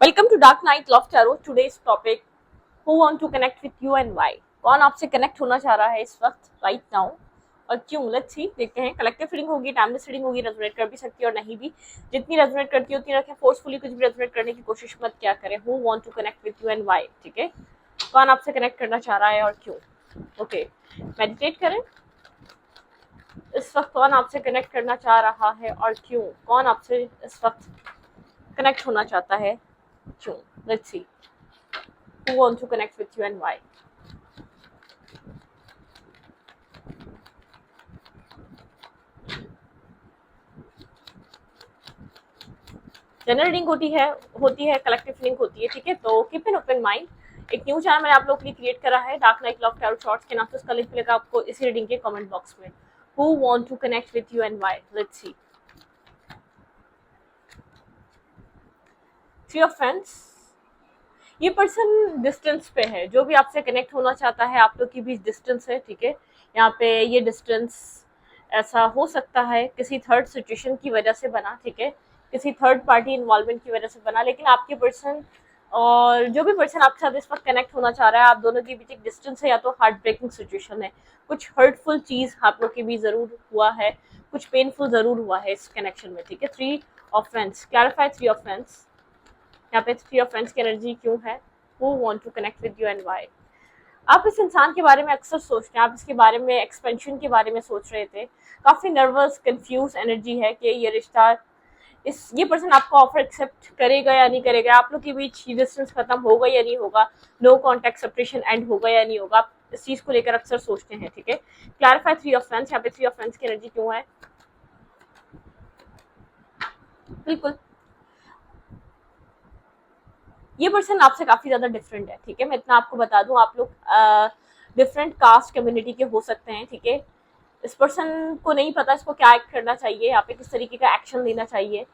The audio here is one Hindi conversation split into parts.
Welcome to dark night love tarot. Today's topic, who want to connect with you and why. कौन आपसे कनेक्ट होना चाह रहा है इस वक्त, राइट नाउ, और क्यों? लेट्स सी, देखते हैं। कलेक्टिव रीडिंग होगी, टाइमलेस रीडिंग होगी, रेजोनेट कर भी सकती है और नहीं भी। जितनी रेजोनेट करती है उतनी रखें, फोर्सफुली कुछ भी रेजोनेट करने की कोशिश मत क्या करें। Who want to connect with you and why, ठीक है। कौन आपसे कनेक्ट करना चाह रहा है और क्यों? ओके, मेडिटेट करें। इस वक्त कौन आपसे कनेक्ट करना चाह रहा है और क्यों? कौन आपसे इस वक्त कनेक्ट होना चाहता है, क्यों? Let's see, who want to connect with you and why. General reading होती है कलेक्टिव रीडिंग होती है, ठीक है। तो कीप एन ओपन माइंड। एक न्यू चैनल मैंने आप लोगों के लिए क्रिएट करा है, dark night love tarot shorts के नाम से। उसका लिंक मिलेगा आपको इसी रीडिंग के कमेंट बॉक्स में। Who want to connect with you and why? Let's see. Three of Wands। ये पर्सन डिस्टेंस पे है, जो भी आपसे कनेक्ट होना चाहता है। आप लोग के बीच डिस्टेंस है, ठीक है। यहाँ पे ये डिस्टेंस ऐसा हो सकता है किसी थर्ड सिचुएशन की वजह से बना, ठीक है, किसी थर्ड पार्टी इन्वॉल्वमेंट की वजह से बना। लेकिन आपके पर्सन और जो भी पर्सन आपके साथ इस वक्त कनेक्ट होना चाह रहा है, आप दोनों के बीच एक डिस्टेंस है, या तो हार्ट ब्रेकिंग सिचुएशन है, कुछ हर्टफुल चीज आप लोग के बीच जरूर हुआ है, कुछ पेनफुल जरूर हुआ है इस कनेक्शन में, ठीक है। Three of Wands, clarify three of Wands। यहाँ पे थ्री ऑफ Wands की एनर्जी क्यों है? Who want to connect with you and why? आप इस इंसान के बारे में अक्सर सोचते हैं, आप इसके बारे में, एक्सपेंशन के बारे में सोच रहे थे। काफी नर्वस, कंफ्यूज एनर्जी है कि ये रिश्ता, ये पर्सन आपका ऑफर एक्सेप्ट करेगा या नहीं करेगा, आप लोग के बीच ये डिस्टेंस खत्म होगा या नहीं होगा, नो कॉन्टैक्ट सेपरेशन एंड होगा या नहीं होगा। आप इस चीज को लेकर अक्सर सोचते हैं, ठीक है। Clarify three of Wands। यहाँ पे थ्री ऑफ Wands की एनर्जी क्यों है? बिल्कुल, ये पर्सन आपसे काफी ज्यादा डिफरेंट है, ठीक है। मैं इतना आपको बता दूं, आप लोग डिफरेंट कास्ट कम्युनिटी के हो सकते हैं, ठीक है। इस पर्सन को नहीं पता इसको क्या एक्ट करना चाहिए, यहाँ पे किस तरीके का एक्शन लेना चाहिए।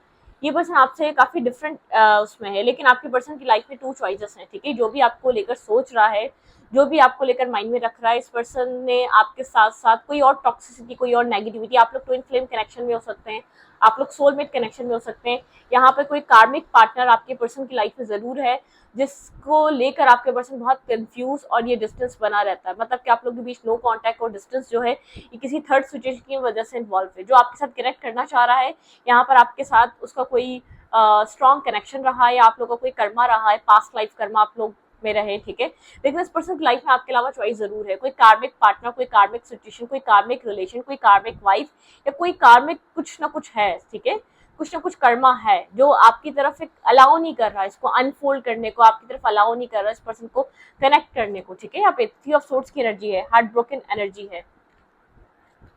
ये पर्सन आपसे काफी डिफरेंट उसमें है, लेकिन आपके पर्सन की लाइफ में टू चॉइसेस हैं, ठीक है। जो भी आपको लेकर सोच रहा है, जो भी आपको लेकर माइंड में रख रहा है, इस पर्सन ने आपके साथ साथ कोई और टॉक्सिसिटी, कोई और नेगेटिविटी, आप लोग ट्विन फ्लेम कनेक्शन में हो सकते हैं, आप लोग सोलमेट कनेक्शन में हो सकते हैं। यहाँ पे कोई कार्मिक पार्टनर आपके पर्सन की लाइफ में जरूर है, जिसको लेकर आपके पर्सन बहुत कंफ्यूज और ये डिस्टेंस बना रहता है। मतलब कि आप लोग के बीच नो कांटेक्ट और डिस्टेंस जो है, ये किसी थर्ड सिचुएशन की वजह से इन्वॉल्व है। जो आपके साथ कनेक्ट करना चाह रहा है, यहाँ पर आपके साथ उसका कोई स्ट्रॉन्ग कनेक्शन रहा है, या आप लोगों का कोई कर्मा रहा है, पास्ट लाइफ कर्मा आप लोग में रहे, ठीक है। लेकिन इस पर्सन की लाइफ में आपके अलावा चॉइस जरूर है, कोई कार्मिक पार्टनर, कोई कार्मिक सिचुएशन, कोई कार्मिक रिलेशन, कोई कार्मिक वाइफ, या कोई कार्मिक कुछ ना कुछ है, ठीक है। कुछ ना कुछ कर्मा है जो आपकी तरफ एक अलाउ नहीं कर रहा है इसको अनफोल्ड करने को, आपकी तरफ अलाउ नहीं कर रहा है इस पर्सन को कनेक्ट करने को, ठीक है। यहाँ पे थ्री ऑफ सोर्ड्स की एनर्जी है, हार्ट ब्रोकन एनर्जी है।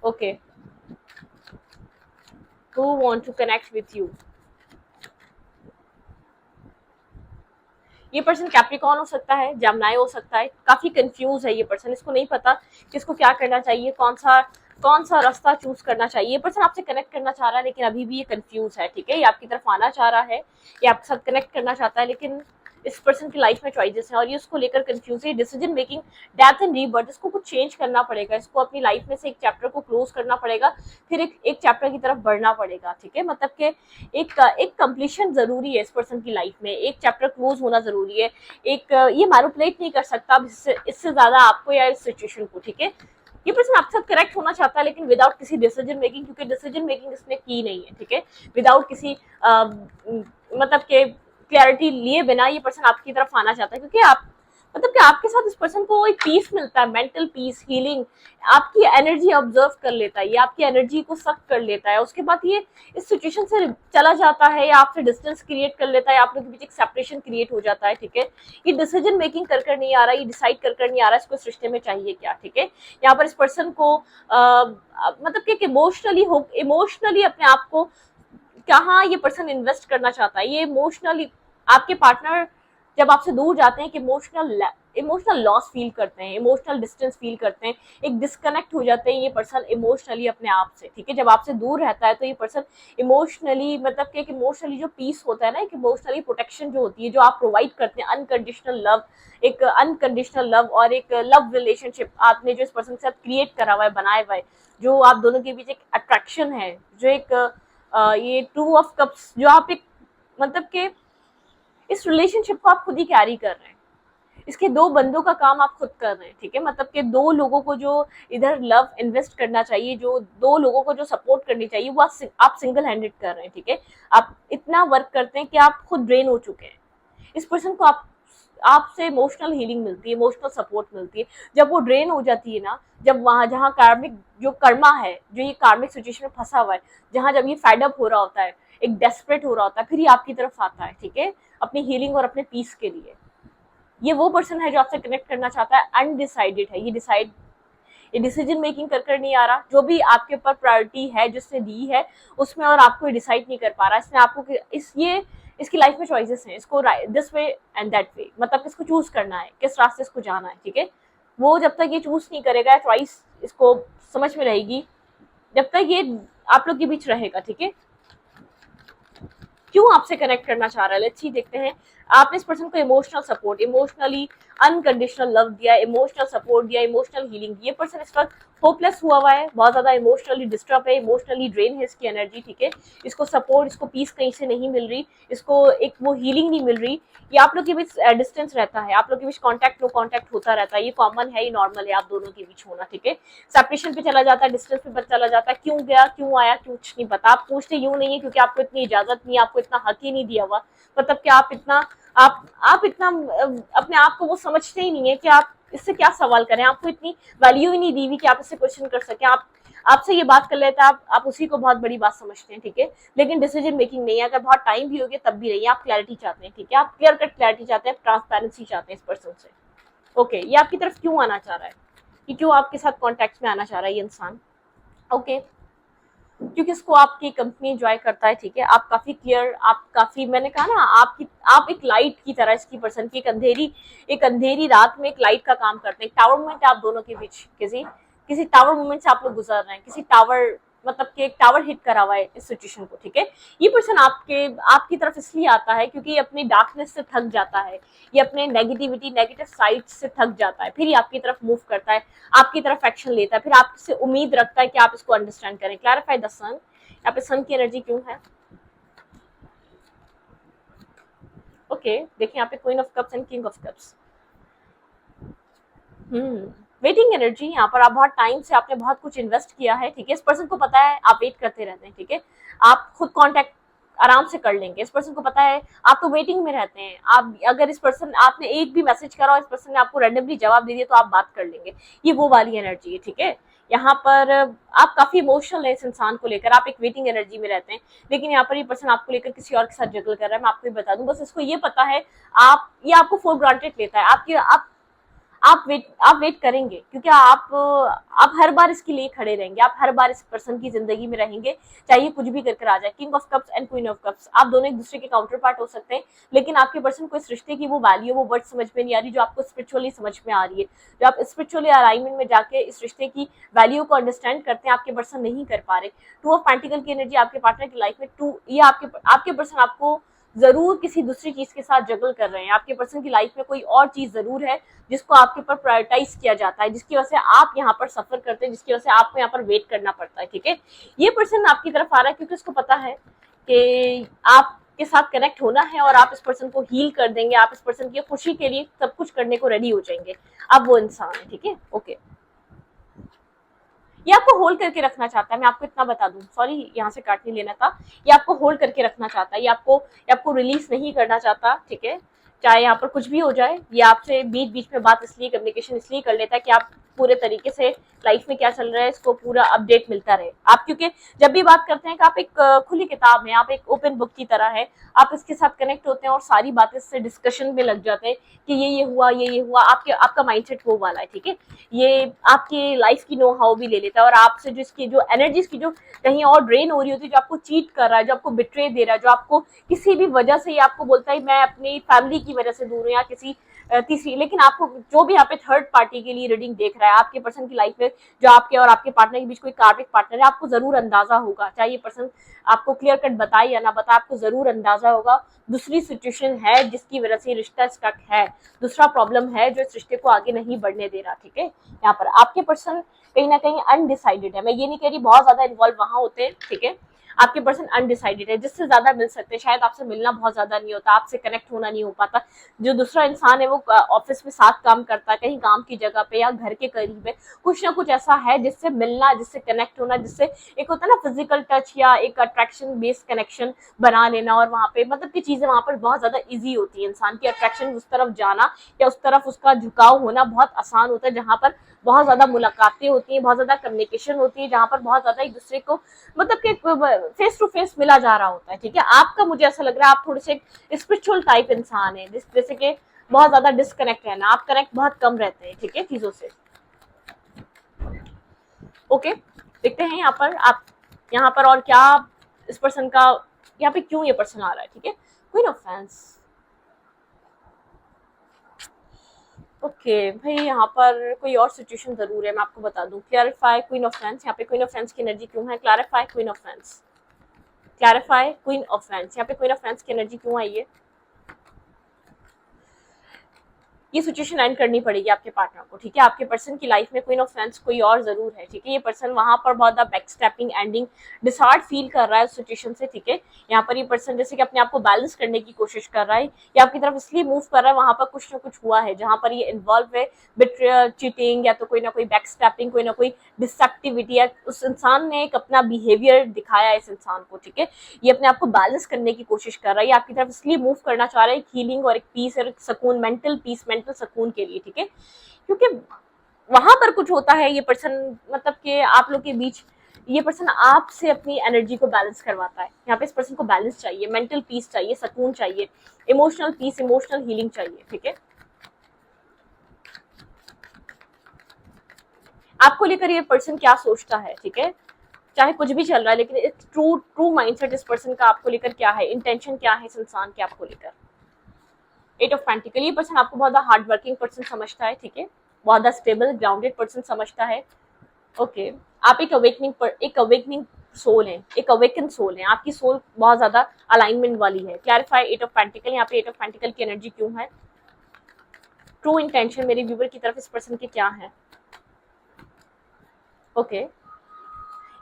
Okay, who want to connect with you? ये पर्सन कैप्रिकॉर्न हो सकता है, जेमिनी हो सकता है। काफी कंफ्यूज है ये पर्सन, इसको नहीं पता कि इसको क्या करना चाहिए, कौन सा रास्ता चूज करना चाहिए। ये पर्सन आपसे कनेक्ट करना चाह रहा है, लेकिन अभी भी ये कंफ्यूज है, ठीक है। ये आपकी तरफ आना चाह रहा है, ये आपके साथ कनेक्ट करना चाहता है, लेकिन इस पर्सन की लाइफ में चॉइसेस हैं और ये उसको लेकर कंफ्यूज है। Decision making, death and rebirth, इसको कुछ चेंज करना पड़ेगा, इसको अपनी लाइफ में से एक चैप्टर को क्लोज करना पड़ेगा, फिर एक चैप्टर की तरफ बढ़ना पड़ेगा, ठीक है। मतलब कि एक कंप्लीशन जरूरी है इस पर्सन की लाइफ में, एक चैप्टर क्लोज होना जरूरी है। एक ये मैनिपुलेट नहीं कर सकता इससे ज्यादा आपको या इस सिचुएशन को, ठीक है। ये पर्सन आपके साथ करेक्ट होना चाहता है, लेकिन विदाउट किसी डिसीजन मेकिंग, क्योंकि डिसीजन मेकिंग इसने की नहीं है, ठीक है। विदाउट किसी मतलब के क्लैरिटी लिए बिना ये पर्सन आपकी तरफ आना चाहता है, क्योंकि आप मतलब कि आपके साथ इस पर्सन को एक पीस मिलता है, मेंटल पीस, हीलिंग। आपकी एनर्जी ऑब्जर्व कर लेता है, ये आपकी एनर्जी को सक कर लेता है, उसके बाद ये इस सिचुएशन से चला जाता है या आपसे डिस्टेंस क्रिएट कर लेता है, आप लोगों के बीच एक सेपरेशन क्रिएट हो जाता है, ठीक है। ये डिसीजन मेकिंग कर नहीं आ रहा, ये डिसाइड कर नहीं आ रहा इसको इस रिश्ते में चाहिए क्या, ठीक है। यहाँ पर इस पर्सन को मतलब कि इमोशनली अपने आप को कहाँ ये पर्सन इन्वेस्ट करना चाहता है। ये इमोशनली आपके पार्टनर जब आपसे दूर जाते हैं कि इमोशनल लॉस फील करते हैं, इमोशनल डिस्टेंस फील करते हैं, एक डिस्कनेक्ट हो जाते हैं ये पर्सन इमोशनली अपने आप से, ठीक है। जब आपसे दूर रहता है तो ये पर्सन इमोशनली, मतलब कि एक इमोशनली जो पीस होता है ना, एक इमोशनली प्रोटेक्शन जो होती है, जो आप प्रोवाइड करते हैं, अनकंडीशनल लव, एक अनकंडीशनल लव और एक लव रिलेशनशिप आपने जो इस पर्सन के साथ क्रिएट करा हुआ है, बनाया हुआ है, जो आप दोनों के बीच एक अट्रैक्शन है, जो एक ये टू ऑफ कप्स, जो आप एक मतलब के इस रिलेशनशिप को आप खुद ही कैरी कर रहे हैं, इसके दो बंदों का काम आप खुद कर रहे हैं, ठीक है। मतलब कि दो लोगों को जो इधर लव इन्वेस्ट करना चाहिए, जो दो लोगों को जो सपोर्ट करनी चाहिए, वो आप सिंगल हैंडेड कर रहे हैं, ठीक है। आप इतना वर्क करते हैं कि आप खुद ड्रेन हो चुके हैं। इस पर्सन को आपसे इमोशनल हीलिंग मिलती है, इमोशनल सपोर्ट मिलती है। जब वो ड्रेन हो जाती है ना, जब वहां जहाँ कार्मिक जो कर्मा है, जो ये कार्मिक सिचुएशन में फंसा हुआ है, जहां जब ये फेड अप हो रहा होता है, एक डेस्परेट हो रहा होता है, फिर ये आपकी तरफ आता है, ठीक है, अपनी हीलिंग और अपने पीस के लिए। ये वो पर्सन है जो आपसे कनेक्ट करना चाहता है, अनडिसाइडेड है, ये डिसीजन मेकिंग कर नहीं आ रहा, जो भी आपके ऊपर प्रायोरिटी है जिसने दी है उसमें, और आपको डिसाइड नहीं कर पा रहा। इसने आपको इसकी लाइफ में चॉइसेस हैं, इसको this way and that way, मतलब किसको चूज करना है, किस रास्ते इसको जाना है, ठीक है। वो जब तक ये चूज नहीं करेगा, चॉइस इसको समझ में रहेगी, जब तक ये आप लोग के बीच रहेगा, ठीक है। क्यों आपसे कनेक्ट करना चाह रहा है, लेट्स सी, देखते हैं। आपने इस पर्सन को emotional support, emotionally unconditional love दिया, इमोशनल सपोर्ट दिया, इमोशनल हीलिंग दी। ये पर्सन इस वक्त होपलेस हुआ है, बहुत ज्यादा इमोशनली डिस्टर्ब है, इमोशनली ड्रेन है इसकी एनर्जी, ठीक है। इसको सपोर्ट, इसको पीस कहीं से नहीं मिल रही, इसको एक वो हीलिंग नहीं मिल रही। ये आप लोग के बीच डिस्टेंस रहता है, आप लोग के बीच कॉन्टैक्ट नो कॉन्टैक्ट होता रहता है, ये कॉमन है, ये नॉर्मल है आप दोनों के बीच होना, ठीक है। सेपरेशन पे चला जाता है, डिस्टेंस पे चला जाता है, क्यों गया, क्यों आया, कुछ नहीं पता। आप पूछते यूं नहीं है क्योंकि आपको इतनी इजाजत नहीं, आपको इतना हक ही नहीं दिया हुआ, मतलब कि आप इतना अपने आप को वो समझते ही नहीं है कि आप इससे क्या सवाल करें, आपको इतनी वैल्यू ही नहीं दी हुई कि आप इससे क्वेश्चन कर सकें। आप आपसे ये बात कर लेते हैं, आप उसी को बहुत बड़ी बात समझते हैं, ठीक है। लेकिन डिसीजन मेकिंग नहीं है, अगर बहुत टाइम भी हो गया तब भी नहीं है, आप क्लैरिटी चाहते हैं, ठीक है। आप क्लियर कट क्लैरिटी चाहते हैं, ट्रांसपेरेंसी चाहते हैं इस पर्सन से। ओके, ये आपकी तरफ क्यों आना चाह रहा है, कि क्यों आपके साथ कॉन्टेक्ट में आना चाह रहा है ये इंसान। ओके, क्योंकि इसको आपकी कंपनी एंजॉय करता है, ठीक है। आप काफी क्लियर, आप काफी, मैंने कहा ना, आप एक लाइट की तरह इसकी पर्सन की एक अंधेरी रात में एक लाइट का काम करते हैं। टावर मोमेंट है आप दोनों के बीच, किसी टावर मोमेंट से आप लोग गुजर रहे हैं, किसी टावर, मतलब कि एक टावर हिट करा हुआ है इस सिचुएशन को, ठीक है। ये पर्सन आपकी तरफ इसलिए आता है क्योंकि ये अपनी डार्कनेस से थक जाता है, ये अपने नेगेटिव साइड से थक जाता है, फिर ये आपकी तरफ मूव करता है, आपकी तरफ एक्शन लेता है, फिर आपसे उम्मीद रखता है कि आप इसको अंडरस्टैंड करें। क्लैरिफाई द सन, यहाँ पे सन की एनर्जी क्यों है। ओके, देखिए यहाँ पे queen of cups and king of cups. Waiting energy, यहाँ पर आप बहुत टाइम से आपने बहुत कुछ इन्वेस्ट किया है, ठीक है। इस पर्सन को पता है आप वेट करते रहते हैं, ठीक है। आप खुद कांटेक्ट आराम से कर लेंगे, इस पर्सन को पता है आप तो वेटिंग में रहते हैं। आप अगर इस पर्सन, आपने एक भी मैसेज करा और इस पर्सन ने आपको रैंडमली जवाब दे दिया तो आप बात कर लेंगे, ये वो वाली एनर्जी है, ठीक है। यहाँ पर आप काफी इमोशनल है इस इंसान को लेकर, आप एक वेटिंग एनर्जी में रहते हैं, लेकिन यहाँ पर ये पर्सन आपको लेकर किसी और के साथ जगल कर रहा है। मैं आपको बता दूं, बस इसको ये पता है, ये आपको फॉर ग्रांटेड लेता है, आप वेट करेंगे, क्योंकि आप हर बार इसके लिए खड़े रहेंगे, आप हर बार इस पर्सन की जिंदगी में रहेंगे, चाहे कुछ भी कर आ जाए। King of cups and queen of cups, आप दोनों एक दूसरे के काउंटर पार्ट हो सकते हैं, लेकिन आपके पर्सन को इस रिश्ते की वो वैल्यू, वो वर्ड समझ में नहीं आ रही जो आपको स्पिरिचुअली समझ में आ रही है। जो आप स्पिरिचुअली अलाइनमेंट में जाके इस रिश्ते की वैल्यू को अंडरस्टैंड करते हैं, आपके पर्सन नहीं कर पा रहे। टू ऑफ पेंटिकल की एनर्जी आपके पार्टनर की लाइफ में, ये आपके पर्सन आपको जरूर किसी दूसरी चीज के साथ जगल कर रहे हैं। आपके पर्सन की लाइफ में कोई और चीज जरूर है जिसको आपके ऊपर प्रायोरिटाइज किया जाता है, जिसकी वजह से आप यहाँ पर सफर करते हैं, जिसकी वजह से आपको यहाँ पर वेट करना पड़ता है, ठीक है। ये पर्सन आपकी तरफ आ रहा है क्योंकि उसको पता है कि आपके साथ कनेक्ट होना है और आप इस पर्सन को हील कर देंगे, आप इस पर्सन की खुशी के लिए सब कुछ करने को रेडी हो जाएंगे। अब वो इंसान है, ठीक है। ओके, ये आपको होल्ड करके रखना चाहता है, मैं आपको इतना बता दूं, सॉरी यहाँ से काट नहीं लेना था। ये आपको होल्ड करके रखना चाहता है, ये आपको रिलीज नहीं करना चाहता, ठीक है। चाहे यहाँ पर कुछ भी हो जाए, ये आपसे बीच बीच में बात इसलिए, कम्युनिकेशन इसलिए कर लेता है कि आप पूरे तरीके से लाइफ में क्या चल रहा है इसको पूरा अपडेट मिलता रहे। आप क्योंकि जब भी बात करते हैं कि आप एक खुली किताब हैं, आप एक ओपन बुक की तरह है, आप इसके साथ कनेक्ट होते हैं और सारी बातें इससे डिस्कशन में लग जाते हैं कि ये हुआ, ये हुआ। आपका माइंडसेट वो वाला है, ठीक है। ये आपकी लाइफ की नो हाउ भी ले लेता है और आपसे जो इसकी जो एनर्जीज की जो कहीं और ड्रेन हो रही होती है, जो आपको चीट कर रहा है, जो आपको बिट्रे दे रहा है, जो आपको किसी भी वजह से, ये आपको बोलता है मैं अपनी फैमिली की वजह से दूर हूँ या किसी तीसरी, लेकिन आपको जो भी यहाँ पे थर्ड पार्टी के लिए रीडिंग देख रहा है, आपके पर्सन की लाइफ में जो आपके और आपके पार्टनर के बीच कोई कार्मिक पार्टनर है, आपको जरूर अंदाजा होगा, चाहे ये पर्सन आपको क्लियर कट बताए या ना बताए, आपको जरूर अंदाजा होगा दूसरी सिचुएशन है जिसकी वजह से रिश्ता स्टक है, दूसरा प्रॉब्लम है जो इस रिश्ते को आगे नहीं बढ़ने दे रहा, ठीक है। यहाँ पर आपके पर्सन कहीं ना कहीं अनडिसाइडेड है। मैं ये नहीं कह रही बहुत ज्यादा इन्वॉल्व वहां होते हैं, ठीक है। आपके पर्सन अनडिसाइडेड है, जिससे ज्यादा मिल सकते हैं, शायद आपसे मिलना बहुत ज्यादा नहीं होता, आपसे कनेक्ट होना नहीं हो पाता। जो दूसरा इंसान है वो ऑफिस में साथ काम करता है, कहीं काम की जगह पे या घर के करीब है, कुछ ना कुछ ऐसा है जिससे मिलना, जिससे कनेक्ट होना, जिससे एक होता है ना फिजिकल टच या एक अट्रैक्शन बेस्ड कनेक्शन बना लेना, और वहां पे मतलब की चीजें वहां पर बहुत ज्यादा ईजी होती है, इंसान की अट्रैक्शन उस तरफ जाना या उस तरफ उसका झुकाव होना बहुत आसान होता है, जहां पर बहुत ज्यादा मुलाकातें होती हैं, बहुत ज्यादा कम्युनिकेशन होती है, जहां पर बहुत ज्यादा एक दूसरे को मतलब कि फेस टू फेस मिला जा रहा होता है। ठीक है, आपका मुझे ऐसा लग रहा है आप थोड़े से स्पिरिचुअल टाइप इंसान है, जैसे कि बहुत ज्यादा डिस्कनेक्ट रहना, आप कनेक्ट बहुत कम रहते हैं, ठीक है, चीजों से। ओके, देखते हैं यहाँ पर आप, यहाँ पर और क्या इस पर्सन का, यहाँ पे क्यों ये पर्सन आ रहा है। ठीक है, क्वीन ऑफ फैंस। ओके भाई, यहाँ पर कोई और सिचुएशन जरूर है, मैं आपको बता दूं। क्लैरिफाई क्वीन ऑफ फैंस, यहाँ पे क्वीन ऑफ फैंस की एनर्जी क्यों है? Clarify queen of fans, clarify queen of fans, यहाँ पे क्वीन ऑफ फैंस की एनर्जी क्यों आई है? ये सिचुएशन एंड करनी पड़ेगी आपके पार्टनर को। ठीक है, आपके पर्सन की लाइफ में क्वीन ऑफ फैंस कोई और जरूर है। ठीक है, ये पर्सन वहां पर बहुत ज्यादा बैक स्टेपिंग, एंडिंग, डिसहार्ड फील कर रहा है उस सिचुएशन से। ठीक है, यहाँ पर ये पर्सन जैसे कि अपने आप को बैलेंस करने की कोशिश कर रहा है, या आपकी तरफ इसलिए मूव कर रहा है, वहां पर कुछ ना कुछ हुआ है जहां पर ये इन्वॉल्व है, बिट्रियल, चीटिंग, या तो कोई ना कोई बैक स्टेपिंग, कोई ना कोई डिसेप्टिविटी, या उस इंसान ने एक अपना बिहेवियर दिखाया है इस इंसान को। ठीक है, ये अपने आप को बैलेंस करने की कोशिश कर रहा है, ये आपकी तरफ इसलिए मूव करना चाह रहा है, एक हीलिंग और एक पीस और एक सुकून, मेंटल पीस, मेंटल सुकून के लिए। ठीक है, क्योंकि वहां पर कुछ होता है, ये पर्सन मतलब कि आप लोग के बीच ये पर्सन आपसे अपनी एनर्जी को बैलेंस करवाता है। यहाँ पे इस पर्सन को बैलेंस चाहिए, मेंटल पीस चाहिए, सुकून चाहिए, इमोशनल पीस, इमोशनल हीलिंग चाहिए। ठीक है, आपको लेकर ये पर्सन क्या सोचता है? ठीक है, चाहे कुछ भी चल रहा है, लेकिन एक ट्रू ट्रू माइंडसेट इस पर्सन का आपको लेकर क्या है, इंटेंशन क्या है इस इंसान के आपको लेकर? एट ऑफ पेंटिकल, ये पर्सन आपको बहुत ज्यादा हार्ड वर्किंग पर्सन समझता है। ठीक है, बहुत ज्यादा स्टेबल ग्राउंडेड पर्सन समझता है। ओके, आप एक अवेकनिंग सोल है, एक अवेकन सोल है, आपकी सोल बहुत ज्यादा अलाइनमेंट वाली है। क्लैरिफाई एट ऑफ पेंटिकल, यहाँ पे एट ऑफ पेंटिकल की एनर्जी क्यों है? ट्रू इंटेंशन मेरे व्यूवर की तरफ इस पर्सन के क्या है? ओके,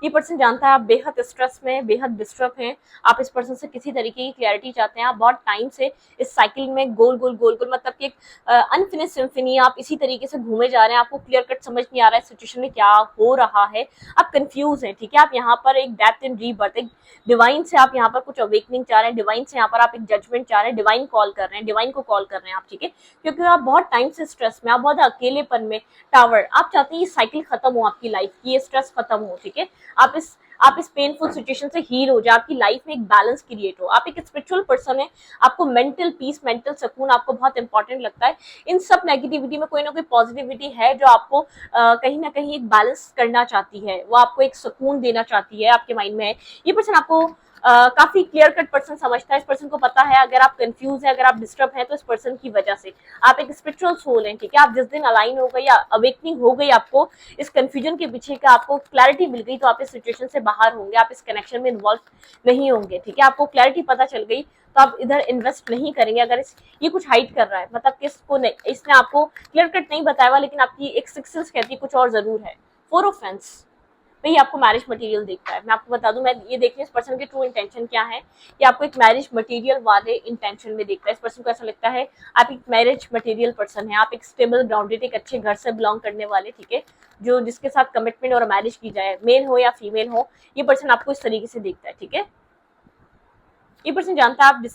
ये पर्सन जानता है आप बेहद स्ट्रेस में, बेहद डिस्टर्ब हैं, आप इस पर्सन से किसी तरीके की क्लैरिटी चाहते हैं, आप बहुत टाइम से इस साइकिल में गोल गोल गोल गोल मतलब कि एक अनफिनिश सिम्फनी, आप इसी तरीके से घूमे जा रहे हैं, आपको क्लियर कट समझ नहीं आ रहा है सिचुएशन में क्या हो रहा है, आप कंफ्यूज हैं। ठीक है, आप यहाँ पर एक डेथ एंड रीबर्थ, एक डिवाइन से आप यहाँ पर कुछ अवेकनिंग चाह रहे हैं, डिवाइन से यहाँ पर आप एक जजमेंट चाह रहे हैं, डिवाइन कॉल कर रहे हैं, डिवाइन को कॉल कर रहे हैं आप। ठीक है, क्योंकि आप बहुत टाइम से स्ट्रेस में, आप बहुत अकेलेपन में, टावर, आप चाहते हैं ये साइकिल खत्म हो आपकी लाइफ की, ये स्ट्रेस खत्म हो। ठीक है, आप इस पेनफुल सिचुएशन से हील हो जाए, आपकी लाइफ में एक बैलेंस क्रिएट हो, आप एक स्पिरिचुअल पर्सन है, आपको मेंटल पीस, मेंटल सुकून आपको बहुत इंपॉर्टेंट लगता है। इन सब नेगेटिविटी में कोई ना कोई पॉजिटिविटी है जो आपको कहीं ना कहीं एक बैलेंस करना चाहती है, वो आपको एक सुकून देना चाहती है, आपके माइंड में है। ये पर्सन आपको काफी क्लियर कट पर्सन समझता है, इस पर्सन को पता है अगर आप कंफ्यूज है, अगर आप डिस्टर्ब है, तो इस पर्सन की वजह से। आप एक स्पिरिचुअल सोल हैं। ठीक है, आप जिस दिन अलाइन हो गई या अवेकनिंग हो गई, आपको इस कंफ्यूजन के पीछे का आपको क्लैरिटी मिल गई, तो आप इस सिचुएशन से बाहर होंगे, आप इस कनेक्शन में इन्वॉल्व नहीं होंगे। ठीक है, आपको क्लैरिटी पता चल गई, तो आप इधर इन्वेस्ट नहीं करेंगे। अगर ये कुछ हाइड कर रहा है, मतलब कि इसने आपको क्लियर कट नहीं बताया हुआ, लेकिन आपकी एक सिक्स सेंस कहती है कुछ और जरूर है। फोर ऑफ फेंस, भाई आपको मैरिज मटेरियल देखता है। मैं आपको बता दूं, मैं ये देखती हूँ इस पर्सन के ट्रू इंटेंशन क्या है, कि आपको एक मैरिज मटेरियल वाले इंटेंशन में देखता है। इस पर्सन को ऐसा लगता है आप एक मैरिज मटेरियल पर्सन है, आप एक स्टेबल ग्राउंडेड, एक अच्छे घर से बिलोंग करने वाले। ठीक है, जो जिसके साथ कमिटमेंट और मैरिज की जाए, मेल हो या फीमेल हो, ये पर्सन आपको इस तरीके से देखता है। ठीक है, ये पर्सन जानता है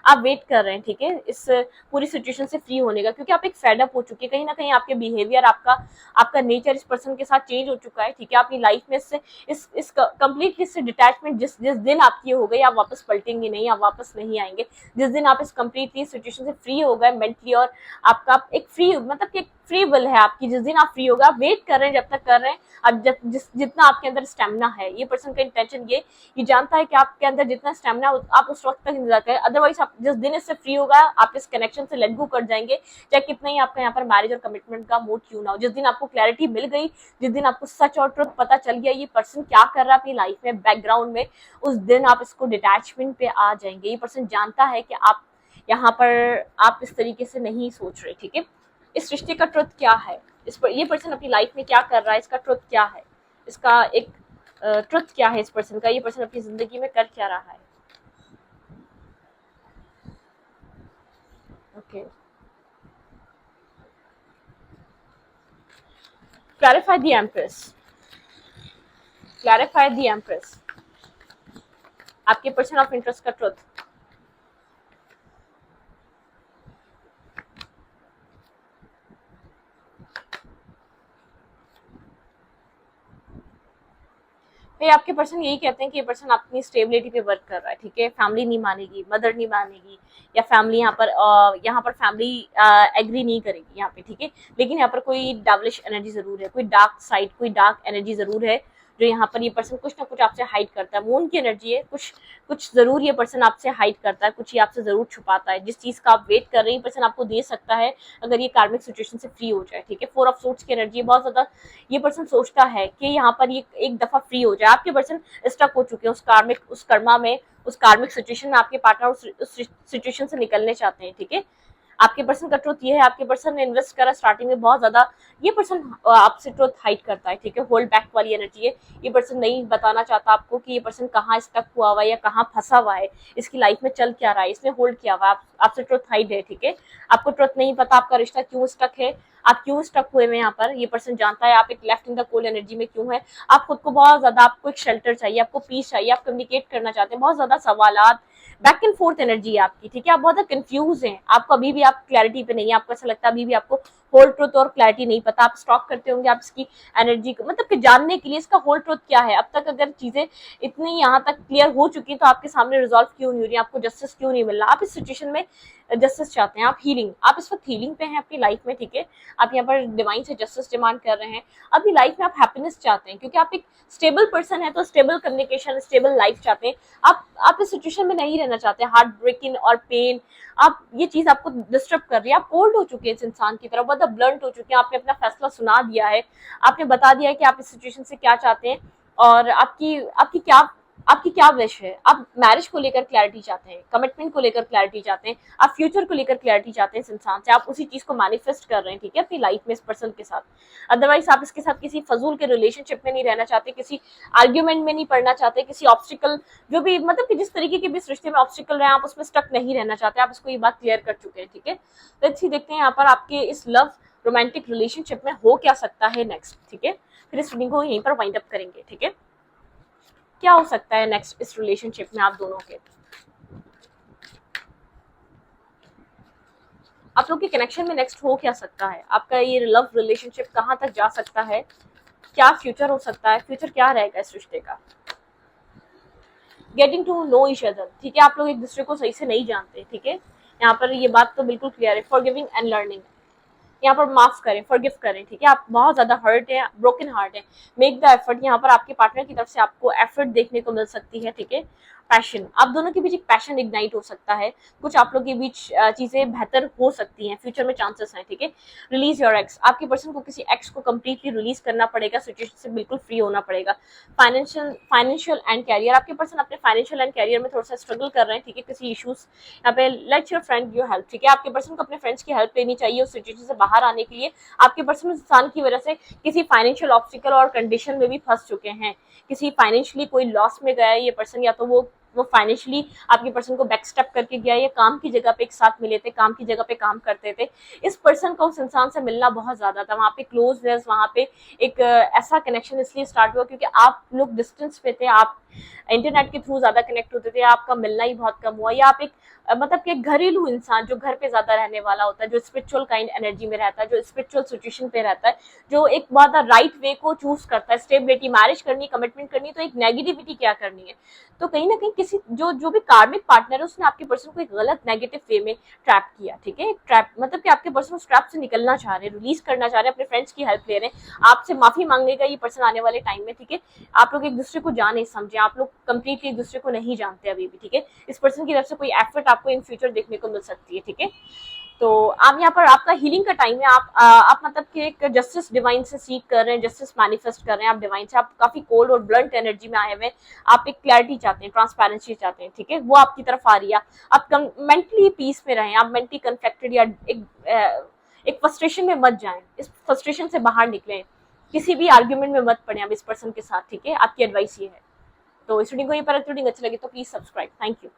आप वेट कर रहे हैं। ठीक है, इस पूरी सिचुएशन से फ्री होने का, क्योंकि आप एक फेड अप हो चुके हैं, कहीं ना कहीं आपके बिहेवियर, आपका नेचर इस पर्सन के साथ चेंज हो चुका है। ठीक है, अपनी लाइफ में इस कंप्लीटली इससे डिटैचमेंट जिस दिन आपकी हो गई, आप वापस पलटेंगे नहीं, आप वापस नहीं आएंगे। जिस दिन आप इस कंप्लीटली सिचुएशन से फ्री हो गए मेंटली, और आपका एक फ्री मतलब कि फ्री विल है आपकी, जिस दिन आप फ्री होगा, आप वेट कर रहे हैं, जब तक कर रहे हैं, अब जितना आपके अंदर स्टेमिना है। ये पर्सन का इंटेंशन ये जानता है कि आपके अंदर जितना स्टेमिना, आप उस वक्त तक इंतजार करें, अदरवाइज आप जिस दिन इससे फ्री होगा, आप इस कनेक्शन से लेट गो कर जाएंगे, चाहे कितना ही आपका यहाँ पर मैरिज और कमिटमेंट का मूड क्यों ना हो। जिस दिन आपको क्लैरिटी मिल गई, जिस दिन आपको सच और ट्रुथ पता चल गया, ये पर्सन क्या कर रहा है अपनी लाइफ में बैकग्राउंड में, उस दिन आप इसको डिटैचमेंट पे आ जाएंगे। ये पर्सन जानता है कि आप यहाँ पर आप इस तरीके से नहीं सोच रहे। ठीक है, इस रिश्ते का ट्रुथ क्या है, ये पर्सन अपनी लाइफ में क्या कर रहा है, इसका ट्रुथ क्या है, इसका एक ट्रुथ क्या है इस पर्सन का, ये पर्सन अपनी जिंदगी में कर क्या रहा है। Okay, clarify the empress, clarify the empress, आपके पर्सन ऑफ इंटरेस्ट का ट्रुथ। ये आपके पर्सन यही कहते हैं कि ये पर्सन अपनी स्टेबिलिटी पे वर्क कर रहा है, ठीक है। फैमिली नहीं मानेगी, मदर नहीं मानेगी, या फैमिली यहाँ पर फैमिली एग्री नहीं करेगी यहाँ पे, ठीक है। लेकिन यहाँ पर कोई डेविलिश एनर्जी जरूर है, कोई डार्क साइड, कोई डार्क एनर्जी जरूर है जो यहाँ पर ये पर्सन कुछ ना कुछ आपसे हाइड करता है। मून की एनर्जी है, कुछ कुछ जरूर ये पर्सन आपसे हाइड करता है, कुछ ये आपसे जरूर छुपाता है। जिस चीज का आप वेट कर रहे हैं पर्सन आपको दे सकता है अगर ये कार्मिक सिचुएशन से फ्री हो जाए, ठीक है। 4 ऑफ सूट्स की एनर्जी है, बहुत ज्यादा ये पर्सन सोचता है कि यहाँ पर ये एक दफा फ्री हो जाए। आपके पर्सन स्टक हो चुके हैं उस कर्मा में, उस कार्मिक सिचुएशन में। आपके पार्टनर उस सिचुएशन से निकलने चाहते हैं, ठीक है। आपके पर्सन का ट्रुथ ये है, आपके पर्सन ने इन्वेस्ट करा स्टार्टिंग में बहुत ज्यादा, ये पर्सन आपसे ट्रुथ हाइड करता है, ठीक है। होल्ड बैक वाली एनर्जी है, ये पर्सन नहीं बताना चाहता आपको कि ये पर्सन कहाँ स्टक हुआ हुआ है या कहाँ फंसा हुआ है, इसकी लाइफ में चल क्या रहा है, इसने होल्ड किया हुआ है, आपसे ट्रुथ हाइड है, ठीक है। आपको ट्रुथ नहीं पता आपका रिश्ता क्यों स्टक है, आप क्यों स्टक हुए हैं यहाँ पर। ये पर्सन जानता है आप एक left in the cold energy में क्यों है। आप खुद को बहुत ज्यादा, आपको एक शेल्टर चाहिए, आपको पीस चाहिए, आप कम्युनिकेट करना चाहते हैं, बहुत ज्यादा सवालात, बैक एंड फोर्थ एनर्जी है आपकी, ठीक है। आप बहुत कंफ्यूज हैं, आपको अभी भी आप क्लैरिटी पे नहीं है, आपको ऐसा लगता है अभी भी आपको होल ट्रुथ और क्लैरिटी नहीं पता। आप स्टॉक करते होंगे आप इसकी एनर्जी को, मतलब कि जानने के लिए इसका होल ट्रुथ क्या है। अब तक अगर चीजें इतनी यहाँ तक क्लियर हो चुकी तो आपके सामने रिजॉल्व क्यों नहीं हो रही, आपको जस्टिस क्यों नहीं मिल रहा। आप इस सिचुएशन में जस्टिस चाहते हैं, आप हीलिंग, आप इस वक्त हीलिंग पे हैं अपनी लाइफ में, ठीक है। आप यहाँ पर डिवाइन से जस्टिस डिमांड कर रहे हैं, अपनी लाइफ में आप हैप्पीनेस चाहते हैं, क्योंकि आप एक स्टेबल पर्सन है, तो स्टेबल कम्युनिकेशन, स्टेबल लाइफ चाहते हैं। आप इस सिचुएशन में नहीं रहना चाहते, हार्ट ब्रेकिंग और पेन, आप ये चीज आपको डिस्टर्ब कर रही है। आप कोल्ड हो चुके हैं इस इंसान की तरफ, बहुत ब्लंट हो चुके हैं, आपने अपना फैसला सुना दिया है, आपने बता दिया है कि आप इस सिचुएशन से क्या चाहते हैं और आपकी क्या विश है। आप मैरिज को लेकर क्लैरिटी चाहते हैं, कमिटमेंट को लेकर क्लैरिटी चाहते हैं, आप फ्यूचर को लेकर क्लैरिटी चाहते हैं इस इंसान से, आप उसी चीज को मैनिफेस्ट कर रहे हैं, ठीक है, अपनी लाइफ में इस पर्सन के साथ। अदरवाइज आप इसके साथ किसी फजूल के रिलेशनशिप में नहीं रहना चाहते, किसी आर्ग्यूमेंट में नहीं पड़ना चाहते, किसी ऑब्स्टिकल, जो भी मतलब कि जिस तरीके के भी इस रिश्ते में ऑब्स्टिकल रहे, आप उसमें स्टक नहीं रहना चाहते, आप इसको ये बात क्लियर कर चुके हैं, ठीक है। तो अच्छी देखते हैं यहाँ पर आपके इस लव रोमांटिक रिलेशनशिप में हो क्या सकता है नेक्स्ट, ठीक है। फिर इस रीडिंग को यहीं पर वाइंड अप करेंगे, ठीक है। क्या हो सकता है नेक्स्ट इस रिलेशनशिप में आप दोनों के, आप लोग के कनेक्शन में नेक्स्ट हो क्या सकता है, आपका ये लव रिलेशनशिप कहाँ तक जा सकता है, क्या फ्यूचर हो सकता है, फ्यूचर क्या रहेगा इस रिश्ते का। Getting to know each other, ठीक है, आप लोग एक दूसरे को सही से नहीं जानते, ठीक है। यहाँ पर ये बात तो बिल्कुल क्लियर है। फॉरगिविंग एंड लर्निंग, यहाँ पर माफ करें, फॉरगिव करें, ठीक है। आप बहुत ज्यादा हर्ट है, ब्रोकन हार्ट है, मेक द एफर्ट। यहाँ पर आपके पार्टनर की तरफ से आपको एफर्ट देखने को मिल सकती है, ठीक है। पैशन, आप दोनों के बीच एक पैशन इग्नाइट हो सकता है, कुछ आप लोग के बीच चीजें बेहतर हो सकती हैं, फ्यूचर में चांसेस हैं, ठीक है। रिलीज योर एक्स, आपके पर्सन को किसी एक्स को कंप्लीटली रिलीज करना पड़ेगा, सिचुएशन से बिल्कुल फ्री होना पड़ेगा। फाइनेंशियल एंड कैरियर, आपके पर्सन अपने फाइनेंशियल एंड कैरियर में थोड़ा सा स्ट्रगल कर रहे हैं, ठीक है, किसी इश्यूज। यहाँ पे let your friend your help, ठीक है, आपके पर्सन को अपने फ्रेंड्स की हेल्प लेनी चाहिए उस सिचुएशन से बाहर आने के लिए। आपके पर्सन उस इंसान की वजह से किसी फाइनेंशियल ऑब्स्टिकल और कंडीशन में भी फंस चुके हैं, किसी फाइनेंशियली कोई लॉस में गया है ये पर्सन, या तो वो फाइनेंशियली आपके पर्सन को बैकस्टेप करके गया, या काम की जगह पे एक साथ मिले थे, काम की जगह पे काम करते थे। इस पर्सन को उस इंसान से मिलना बहुत ज्यादा था, वहाँ पे क्लोजनेस, वहाँ पे एक ऐसा कनेक्शन इसलिए स्टार्ट हुआ क्योंकि आप लोग डिस्टेंस पे थे, आप इंटरनेट के थ्रू ज्यादा कनेक्ट होते थे, आपका मिलना ही बहुत कम हुआ, या आप एक मतलब कि घरेलू इंसान जो घर पे ज्यादा रहने वाला होता है, जो स्पिरिचुअल काइंड एनर्जी में रहता है, जो स्पिरिचुअल सिचुएशन पे रहता है, जो एक बहुत राइट वे को चूज करता है, स्टेबिलिटी, मैरिज करनी, कमिटमेंट करनी, तो एक नेगेटिविटी क्या करनी है। तो कहीं ना कहीं किसी जो भी कार्मिक पार्टनर है उसने आपके पर्सन को एक गलत नेगेटिव वे में ट्रैप किया, ठीक है। ट्रैप मतलब कि आपके पर्सन उस ट्रैप से निकलना चाह रहे हैं, रिलीज करना चाह रहे हैं, अपने फ्रेंड्स की हेल्प ले रहे हैं, आपसे माफी मांगेगा ये पर्सन आने वाले टाइम में, ठीक है। आप लोग एक दूसरे को जाने समझे, आप लोग कंप्लीटली एक दूसरे को नहीं जानते अभी भी, ठीक है। इस पर्सन की तरफ से कोई एफर्ट आपको इन फ्यूचर देखने को मिल सकती है, ठीक है। तो आप यहाँ पर आपका हीलिंग का टाइम है, आप मतलब कि एक जस्टिस डिवाइन से सीख कर रहे हैं, जस्टिस मैनिफेस्ट कर रहे हैं आप डिवाइन से। आप काफी कोल्ड और ब्लंट एनर्जी में आए हुए हैं, आप एक क्लैरिटी चाहते हैं, ट्रांसपेरेंसी चाहते हैं, ठीक है, वो आपकी तरफ आ रही है। आप मेंटली पीस में रहें, आप मेंटली कन्फ्लिक्टेड या एक फ्रस्ट्रेशन में मत जाएं, इस फ्रस्ट्रेशन से बाहर निकलें, किसी भी आर्ग्यूमेंट में मत पड़े आप इस पर्सन के साथ, ठीक है, आपकी एडवाइस ये है। तो इस रीडिंग को ये पर रीडिंग अच्छी लगी तो प्लीज सब्सक्राइब। Thank you.